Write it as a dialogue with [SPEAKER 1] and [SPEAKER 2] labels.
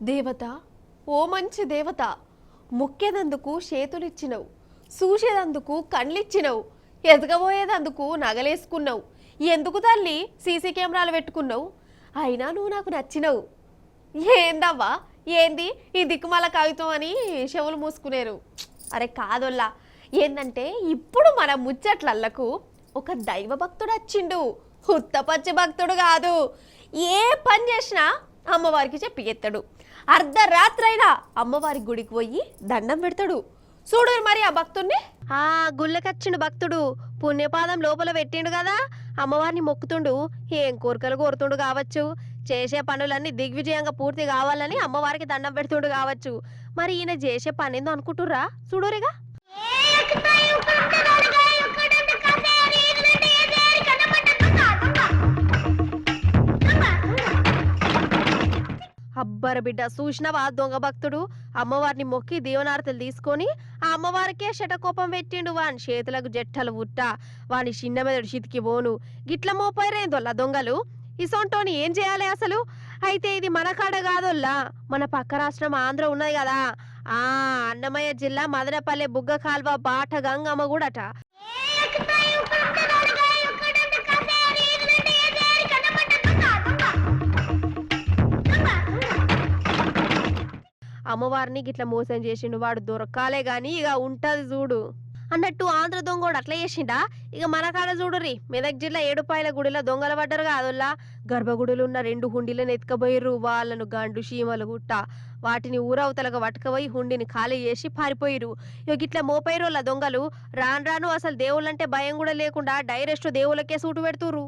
[SPEAKER 1] దేవత, ఓ మంచి దేవత, మొక్కేదందుకు చేతులిచ్చినవు, చూసేదందుకు కండ్లిచ్చినవు, ఎదగబోయేదందుకు నగలేసుకున్నావు. ఎందుకు తల్లి సీసీ కెమెరాలు పెట్టుకున్నావు? అయినా నువ్వు నాకు నచ్చినవు. ఏందవ్వా ఏంది ఈ దిక్కుమాల కవిత్వం అని చెవులు మూసుకునేరు. అరే కాదొల్లా, ఏందంటే ఇప్పుడు మన ముచ్చట్లల్లకు ఒక దైవ భక్తుడు వచ్చిండు. ఉత్తపచ్చి భక్తుడు కాదు, ఏ పని చేసినా అమ్మవారికి చెప్పి ఎత్తాడు. అర్ధరాత్రైనా అమ్మవారి గుడికి పోయి దండం పెడతాడు. చూడు మరి ఆ భక్తుడిని. ఆ గుళ్ళకచ్చిండు భక్తుడు, పుణ్యపాదం లోపల పెట్టిండు కదా, అమ్మవారిని మొక్కుతుండు. ఏం కోరికలు కోరుతుండు కావచ్చు, చేసే పనులన్నీ దిగ్విజయంగా పూర్తి కావాలని అమ్మవారికి దండం పెడుతుండు కావచ్చు. మరి ఈయన చేసే పని ఏందో అనుకుంటుర్రా? చూడురిగా. అబ్బర బిడ్డ, చూసినవా దొంగ భక్తుడు అమ్మవారిని మొక్కి దీవనార్తలు తీసుకొని ఆ అమ్మవారికే శటకోపం పెట్టిండు. వాని చేతులకు జట్టలు ఉట్ట, వాని చిన్న మెదడు చితికి పోను. గిట్ల మోపైరేందోల్లా దొంగలు. ఇసొంటోని ఏం చేయాలి అసలు? అయితే ఇది మన కాడ కాదోల్లా, మన పక్క రాష్ట్రం ఆంధ్ర ఉన్నది కదా, ఆ అన్నమయ్య జిల్లా మదనపల్లె బుగ్గ కాల్వ బాట గంగమ్మ కూడట. అమ్మవారిని గిట్ల మోసం చేసిండు, వాడు దొరకాలే గాని ఇక ఉంటది చూడు అన్నట్టు. ఆంధ్ర దొంగోడు అట్లా చేసిండా? ఇక మన కాడ చూడుర్రి, మెదక్ జిల్లా ఏడుపాయల గుడిలో దొంగలు పడ్డారు కాదోల్లా. గర్భగుడిలో ఉన్న 2 హుండీలను ఎత్తుకపోయిర్రు. వాళ్ళను గండు చీమలు గుట్ట వాటిని ఊరవతలకు పట్టుకపోయి హుండిని ఖాళీ చేసి పారిపోయిరు. ఇక గిట్ల మోపైరోళ్ళ దొంగలు రాను రాను అసలు దేవుళ్ళంటే భయం కూడా లేకుండా డైరెక్ట్ దేవుళ్ళకే సూటు పెడుతుర్రు.